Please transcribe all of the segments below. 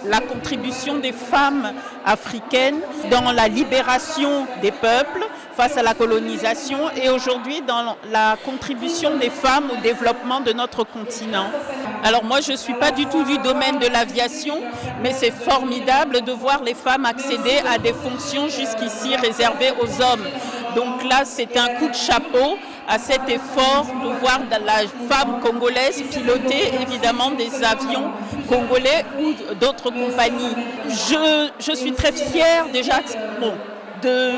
la contribution des femmes africaines dans la libération des peuples face à la colonisation et aujourd'hui dans la contribution des femmes au développement de notre continent. Alors moi je ne suis pas du tout du domaine de l'aviation, mais c'est formidable de voir les femmes accéder à des fonctions jusqu'ici réservées aux hommes. Donc là c'est un coup de chapeau à cet effort de voir la femme congolaise piloter évidemment des avions congolais ou d'autres compagnies. Je suis très fière déjà de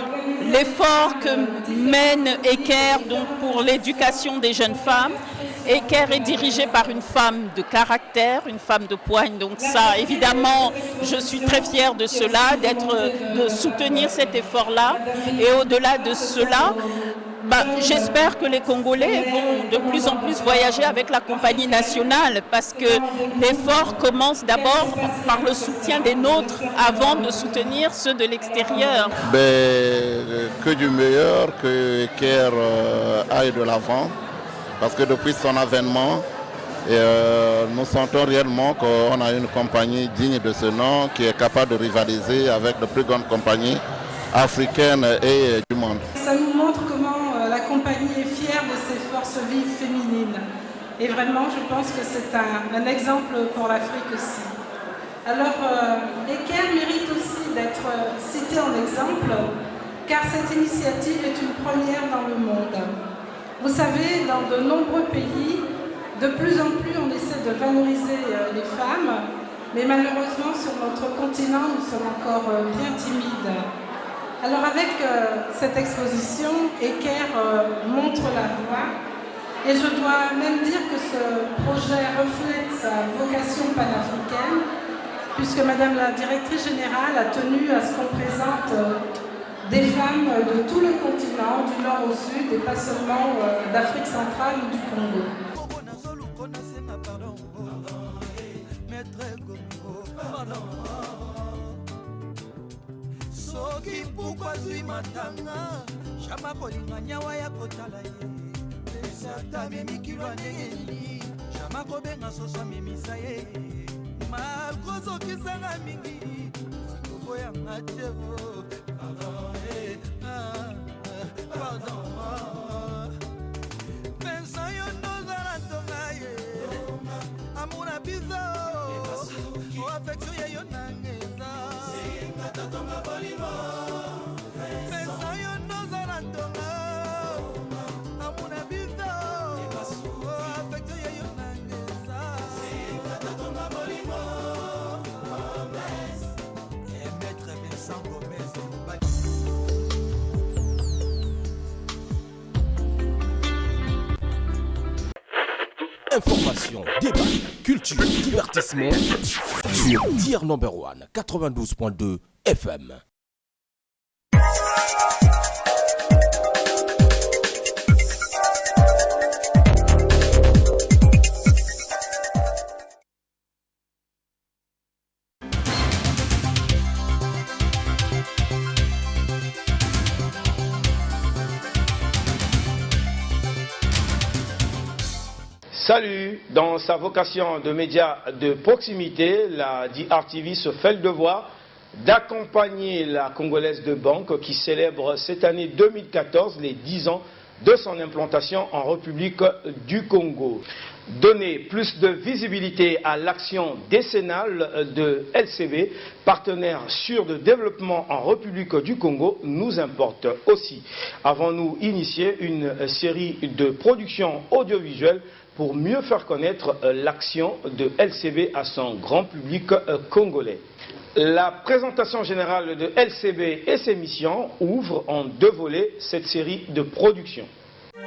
l'effort que mène ECARE donc pour l'éducation des jeunes femmes. ECARE est dirigé par une femme de caractère, une femme de poigne. Donc ça, évidemment, je suis très fière de cela, de soutenir cet effort-là. Et au-delà de cela, j'espère que les Congolais vont de plus en plus voyager avec la compagnie nationale parce que l'effort commence d'abord par le soutien des nôtres avant de soutenir ceux de l'extérieur. Que du meilleur, que ECARE aille de l'avant parce que depuis son avènement, nous sentons réellement qu'on a une compagnie digne de ce nom qui est capable de rivaliser avec les plus grandes compagnies africaines et du monde. Ça nous montre comment la compagnie est fière de ses forces vives féminines. Et vraiment, je pense que c'est un exemple pour l'Afrique aussi. Alors, ECARE mérite aussi d'être cité en exemple, car cette initiative est une première dans le monde. Vous savez, dans de nombreux pays, de plus en plus on essaie de valoriser les femmes, mais malheureusement sur notre continent, nous sommes encore bien timides. Alors avec cette exposition, ECARE montre la voie et je dois même dire que ce projet reflète sa vocation panafricaine puisque Madame la Directrice Générale a tenu à ce qu'on présente des femmes de tout le continent, du nord au sud et pas seulement d'Afrique centrale ou du Congo. Soki pourquoi zui matanga Chama kolinga nyawa ya kotala ye Sata memi kilwaneli Chama kobenga sosa memisa ye Malko soki sanga mingi Kubo ya ngatebo Pardon, pardon Pensa yo noza la tonga ye Amuna bizo O affection ya yo nangeza Tatonga bolimo Pensa yo noza la tonga Amuna bizo Affecto ya yo nangeza Tatonga bolimo Et maître Vincent Gomez Information, débat, culture, divertissement sur Dear Number One 92.2 FM. Salut, dans sa vocation de média de proximité, la DRTV se fait le devoir d'accompagner la Congolaise de Banque qui célèbre cette année 2014 les 10 ans de son implantation en République du Congo. Donner plus de visibilité à l'action décennale de LCB, partenaire sûr de développement en République du Congo, nous importe aussi. Avons-nous initié une série de productions audiovisuelles pour mieux faire connaître l'action de LCB à son grand public congolais. La présentation générale de LCB et ses missions ouvre en 2 volets cette série de productions. 10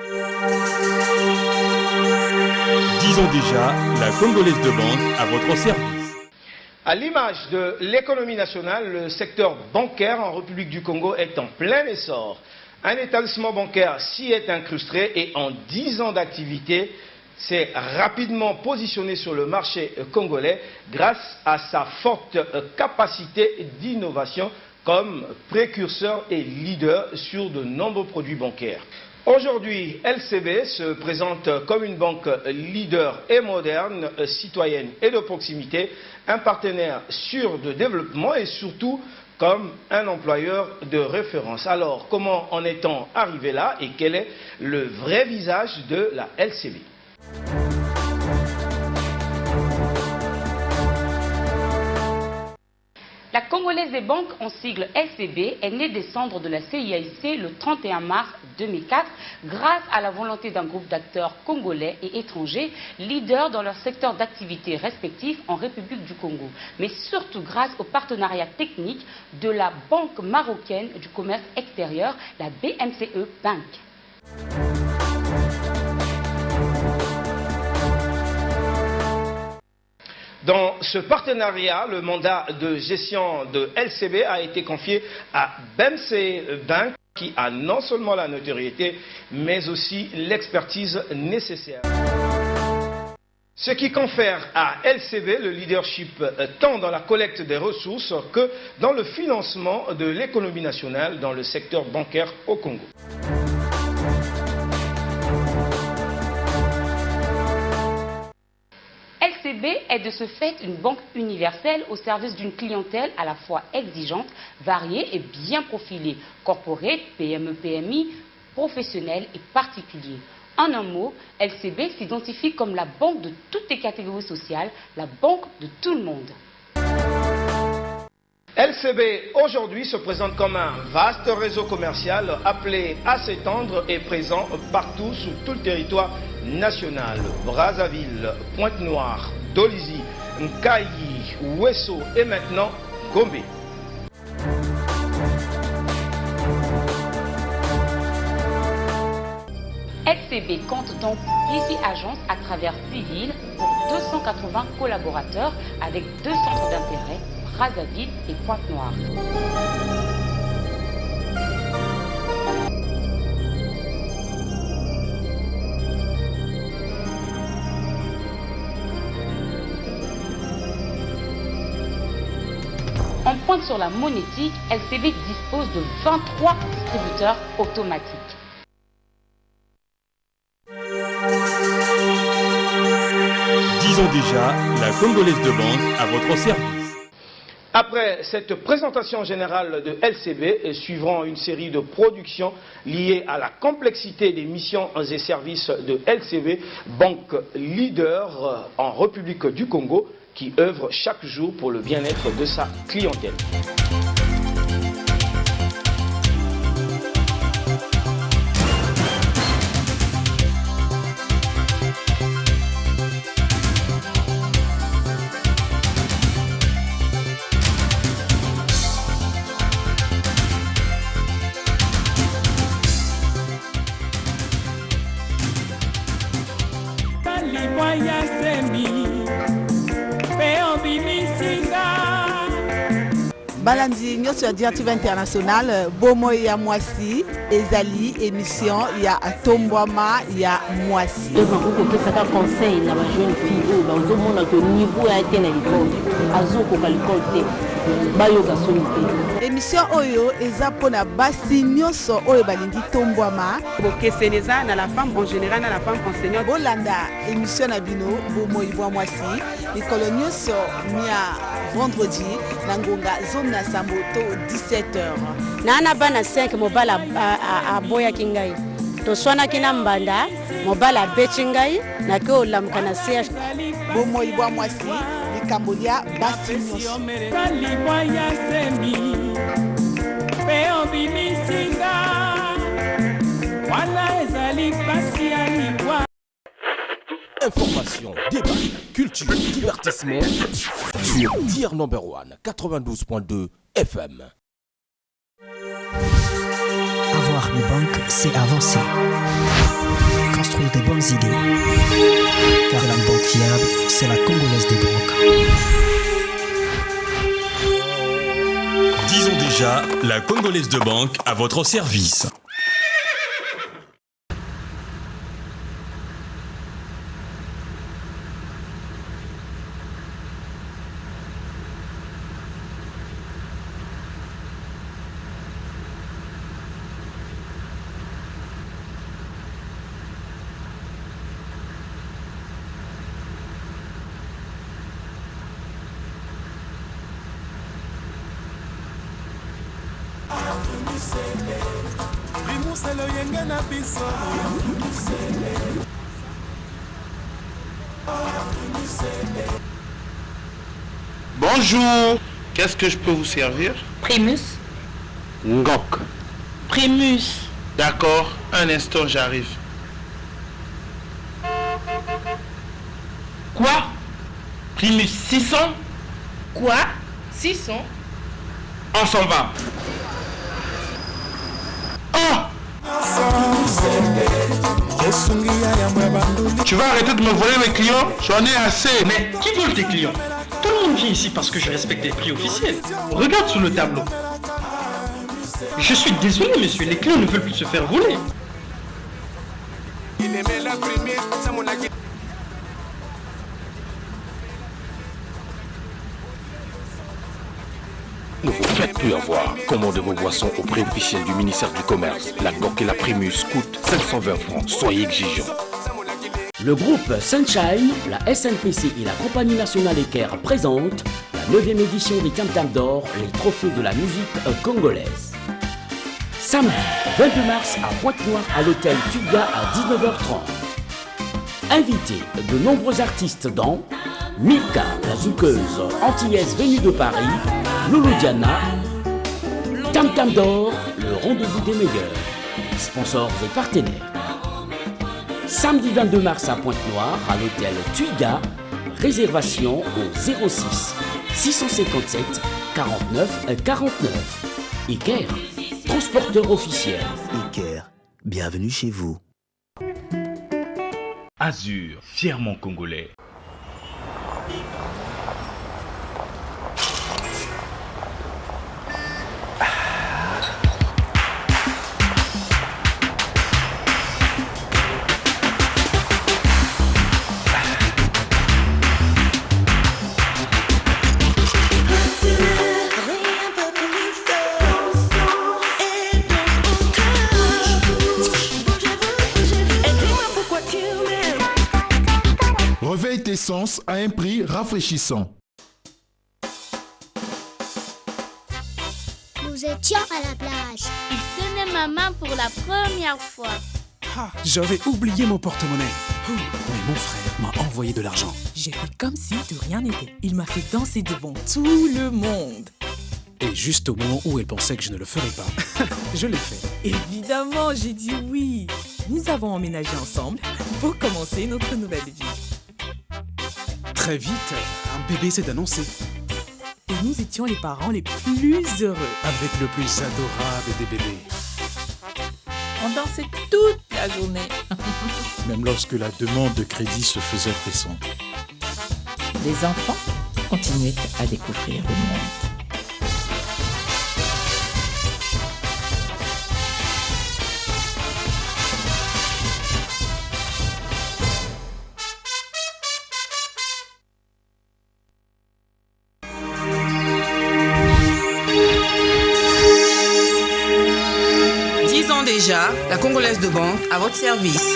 ans déjà, la Congolaise de Banque à votre service. À l'image de l'économie nationale, le secteur bancaire en République du Congo est en plein essor. Un établissement bancaire s'y est incrusté et en 10 ans d'activité, s'est rapidement positionné sur le marché congolais grâce à sa forte capacité d'innovation comme précurseur et leader sur de nombreux produits bancaires. Aujourd'hui, LCB se présente comme une banque leader et moderne, citoyenne et de proximité, un partenaire sûr de développement et surtout comme un employeur de référence. Alors, comment en est-on arrivé là et quel est le vrai visage de la LCB? La Congolaise des banques, en sigle LCB, est née des cendres de la CIAIC le 31 mars 2004 grâce à la volonté d'un groupe d'acteurs congolais et étrangers, leaders dans leur secteur d'activité respectif en République du Congo, mais surtout grâce au partenariat technique de la Banque marocaine du commerce extérieur, la BMCE Bank. Dans ce partenariat, le mandat de gestion de LCB a été confié à BMCE Bank qui a non seulement la notoriété, mais aussi l'expertise nécessaire. Ce qui confère à LCB le leadership tant dans la collecte des ressources que dans le financement de l'économie nationale dans le secteur bancaire au Congo. LCB est de ce fait une banque universelle au service d'une clientèle à la fois exigeante, variée et bien profilée, corporate, PME, PMI, professionnels et particuliers. En un mot, LCB s'identifie comme la banque de toutes les catégories sociales, la banque de tout le monde. LCB aujourd'hui se présente comme un vaste réseau commercial appelé à s'étendre et présent partout sur tout le territoire national. Brazzaville, Pointe-Noire, Dolisie, Nkayi, Ouesso et maintenant Gombe. LCB compte donc 18 agences à travers 6 villes pour 280 collaborateurs avec 2 centres d'intérêt, Brazzaville et Pointe-Noire. En pointe sur la monétique, LCB dispose de 23 distributeurs automatiques. Disons déjà, la Congolaise de banque à votre service. Après cette présentation générale de LCB, suivront une série de productions liées à la complexité des missions et services de LCB, banque leader en République du Congo, qui œuvre chaque jour pour le bien-être de sa clientèle. Balandi nyonso ya Directive International bomo ya mwasi ezali émission ya atombwama ya mwasi. Okopesaka conseil na ba jeune fille oyo bazomona ke niveau ya te na l'école azokoka l'école te bayoka soni te. Émission oyo eza pona basi nyonso oyo balingi tombwama bokeseneza na la femme en général na la femme enseignante. Bolanda émission na bino bomo ya mwasi likolo nyonso nya vendredi na ngonga zone na samboto 17h. Nana bana 5 mobala aboya kingai. Toswana kina mbanda mobala bechingai na ke olamka na CH. Bomo ibwa mwasi likambolia basi nyonso. Information, débat, culture, divertissement sur Dear Number One 92.2 FM. Avoir une banque, c'est avancer. Construire des bonnes idées. Car la banque fiable, c'est la Congolaise des banques. Disons déjà, la Congolaise de banque à votre service. Bonjour, qu'est-ce que je peux vous servir? Primus. Ngok. Primus. D'accord, un instant, j'arrive. Quoi? Primus 600? Quoi? 600? On s'en va. Tu vas arrêter de me voler mes clients? J'en ai assez. Mais qui vole tes clients? Tout le monde vient ici parce que je respecte les prix officiels. Regarde sous le tableau. Je suis désolé, monsieur, les clients ne veulent plus se faire voler. Ne vous faites plus avoir. Commandez vos boissons au prix officiel du ministère du Commerce. La Ngok et la Primus coûtent 520 francs. Soyez exigeants. Le groupe Sunshine, la SNPC et la Compagnie Nationale Équerre présentent la 9e édition des Tam Tam d'Or, les trophées de la musique congolaise. Samedi 22 mars à Pointe-Noire à l'hôtel Tuga à 19h30. Invités de nombreux artistes dont Mika, la zoukeuse antillaise venue de Paris, Loulou Diana, Tam Tam d'Or, le rendez-vous des meilleurs, sponsors et partenaires. Samedi 22 mars à Pointe-Noire, à l'hôtel Tuiga, réservation au 06 657 49 49. Iker, transporteur officiel. Iker, bienvenue chez vous. Azur, fièrement congolais. Réveille tes sens à un prix rafraîchissant. Nous étions à la plage. Il tenait ma main pour la première fois. Ah, j'avais oublié mon porte-monnaie. Mais mon frère m'a envoyé de l'argent. J'ai fait comme si de rien n'était. Il m'a fait danser devant tout le monde. Et juste au moment où elle pensait que je ne le ferais pas, je l'ai fait. Évidemment, j'ai dit oui. Nous avons emménagé ensemble pour commencer notre nouvelle vie. Très vite, un bébé s'est annoncé. Et nous étions les parents les plus heureux. Avec le plus adorable des bébés. On dansait toute la journée. Même lorsque la demande de crédit se faisait pressante. Les enfants continuaient à découvrir le monde. Déjà, la Congolaise de banque à votre service.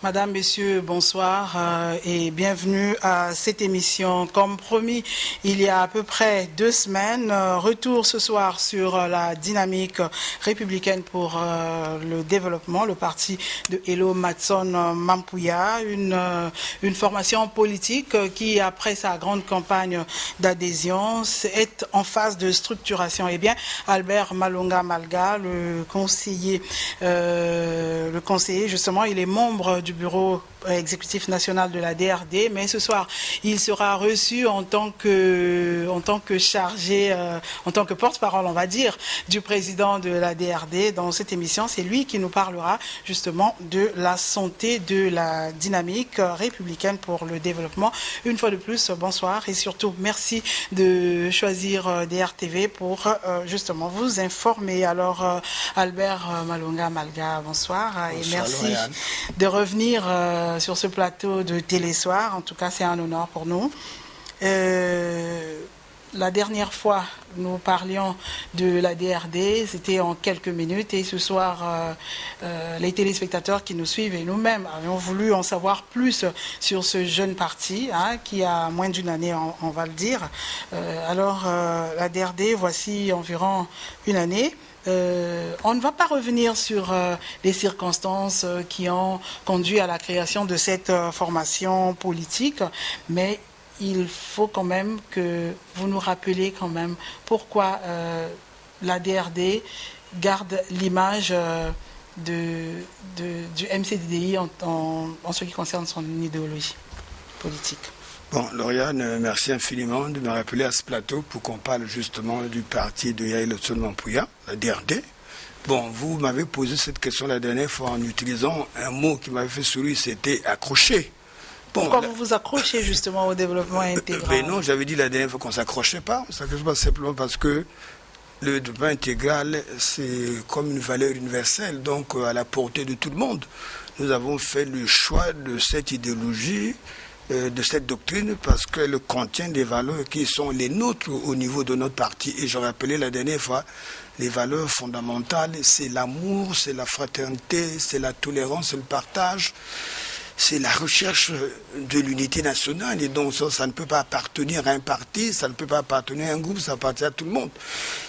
Madame, Messieurs, bonsoir et bienvenue à cette émission. Comme promis, il y a à peu près 2 semaines, retour ce soir sur la dynamique républicaine pour le développement, le parti de Hello Matson Mampouya, une formation politique qui, après sa grande campagne d'adhésion, est en phase de structuration. Eh bien, Albert Malonga Malga, le conseiller justement, il est membre du bureau exécutif national de la DRD, mais ce soir, il sera reçu en tant que chargé, en tant que porte-parole, on va dire, du président de la DRD. Dans cette émission, c'est lui qui nous parlera justement de la santé, de la dynamique républicaine pour le développement. Une fois de plus, bonsoir et surtout, merci de choisir DRTV pour justement vous informer. Alors, Albert Malunga Malga, bonsoir. Bonsoir, et merci Lauriane. de revenir sur ce plateau de Télésoir. En tout cas, c'est un honneur pour nous. La dernière fois, nous parlions de la DRD, c'était en quelques minutes. Et ce soir, les téléspectateurs qui nous suivent et nous-mêmes avions voulu en savoir plus sur ce jeune parti, qui a moins d'une année, on va le dire. Alors, la DRD, voici environ une année. On ne va pas revenir sur les circonstances qui ont conduit à la création de cette formation politique, mais il faut quand même que vous nous rappeliez quand même pourquoi la DRD garde l'image du MCDDI en ce qui concerne son idéologie politique. Bon, Lauriane, merci infiniment de me rappeler à ce plateau pour qu'on parle justement du parti de Yael Mampuya, la DRD. Bon, vous m'avez posé cette question la dernière fois en utilisant un mot qui m'avait fait sourire, c'était accrocher. Bon, pourquoi vous vous accrochez justement au développement intégral? Mais non, j'avais dit la dernière fois qu'on ne s'accrochait pas. On ne s'accroche pas simplement parce que le développement intégral, c'est comme une valeur universelle, donc à la portée de tout le monde. Nous avons fait le choix de cette idéologie, de cette doctrine, parce qu'elle contient des valeurs qui sont les nôtres au niveau de notre parti. Et je rappelais la dernière fois, les valeurs fondamentales, c'est l'amour, c'est la fraternité, c'est la tolérance, c'est le partage. C'est la recherche de l'unité nationale et donc ça ne peut pas appartenir à un parti, ça ne peut pas appartenir à un groupe, ça appartient à tout le monde.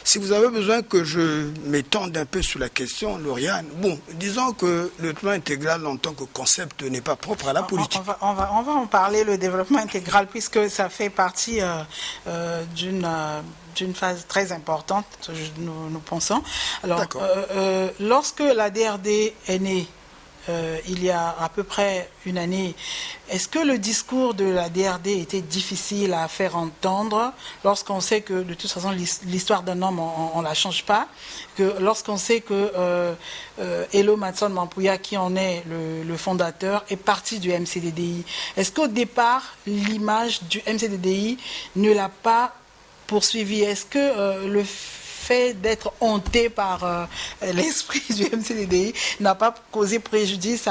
Si vous avez besoin que je m'étende un peu sur la question, Lauriane, bon, disons que le développement intégral en tant que concept n'est pas propre à la politique. On va en parler, le développement intégral, puisque ça fait partie d'une phase très importante, nous pensons. Alors, lorsque la DRD est née, il y a à peu près une année, est-ce que le discours de la DRD était difficile à faire entendre lorsqu'on sait que de toute façon l'histoire d'un homme on ne la change pas, que lorsqu'on sait que Elo Matson Mampuya, qui en est le fondateur, est parti du MCDDI, est-ce qu'au départ l'image du MCDDI ne l'a pas poursuivi? Est-ce que le fait d'être hanté par l'esprit du MCDDI n'a pas causé préjudice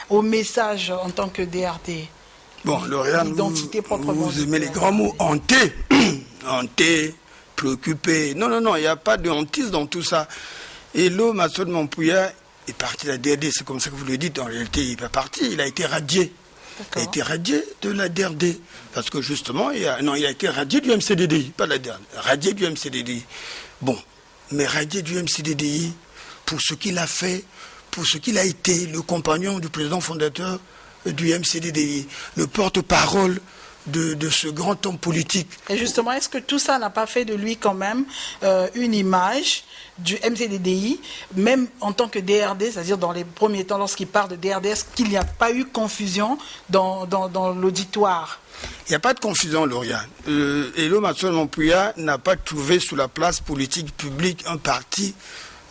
au message en tant que DRD? Bon, Lauriane, vous aimez les grands mots, hanté, hanté, préoccupé. Non, il n'y a pas de hantise dans tout ça. Elo Matson Mampuya est parti de la DRD, c'est comme ça que vous le dites, en réalité il n'est pas parti, il a été radié. Il a été radié de la DRD. Parce que justement, il a été radié du MCDDI, pas de la DRD, radié du MCDDI. Bon, mais radié du MCDDI, pour ce qu'il a fait, pour ce qu'il a été, le compagnon du président fondateur du MCDDI, le porte-parole de ce grand homme politique. Et justement, est-ce que tout ça n'a pas fait de lui quand même une image du MCDDI, même en tant que DRD, c'est-à-dire dans les premiers temps, lorsqu'il parle de DRD, est-ce qu'il n'y a pas eu confusion dans l'auditoire? Il n'y a pas de confusion, Lauriane. Elo Matson Mampuya n'a pas trouvé sous la place politique publique un parti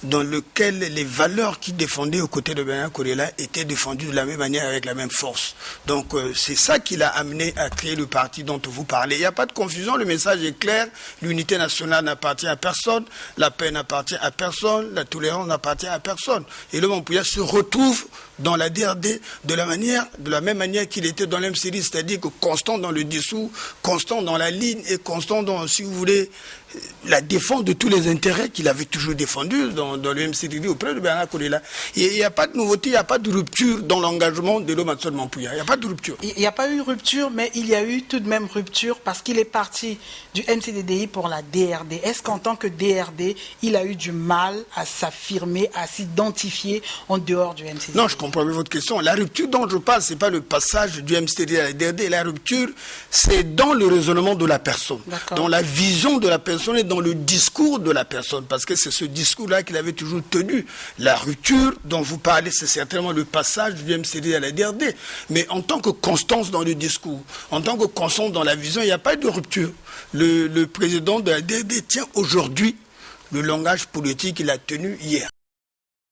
dans lequel les valeurs qu'il défendait aux côtés de Bernard Korela étaient défendues de la même manière, avec la même force. Donc c'est ça qui l'a amené à créer le parti dont vous parlez. Il n'y a pas de confusion, le message est clair, l'unité nationale n'appartient à personne, la paix n'appartient à personne, la tolérance n'appartient à personne. Et le Mampuya se retrouve dans la DRD de la même manière qu'il était dans l'MCD, c'est-à-dire que constant dans le discours, constant dans la ligne et constant dans, si vous voulez, la défense de tous les intérêts qu'il avait toujours défendus dans le MCDD auprès de Bernard Korela. Il n'y a pas de nouveauté, il n'y a pas de rupture dans l'engagement d'Elo Matson Mampuya. Il n'y a pas de rupture. Il n'y a pas eu rupture, mais il y a eu tout de même rupture parce qu'il est parti du MCDDI pour la DRD. Est-ce qu'en tant que DRD, il a eu du mal à s'affirmer, à s'identifier en dehors du MCDDI? Non, je comprends bien votre question. La rupture dont je parle, ce n'est pas le passage du MCDDI à la DRD. La rupture, c'est dans le raisonnement de la personne, dans la vision de la personne l'interprétation est dans le discours de la personne, parce que c'est ce discours-là qu'il avait toujours tenu. La rupture dont vous parlez, c'est certainement le passage du MCD à la DRD. Mais en tant que constance dans le discours, en tant que constance dans la vision, il n'y a pas de rupture. Le président de la DRD tient aujourd'hui le langage politique qu'il a tenu hier.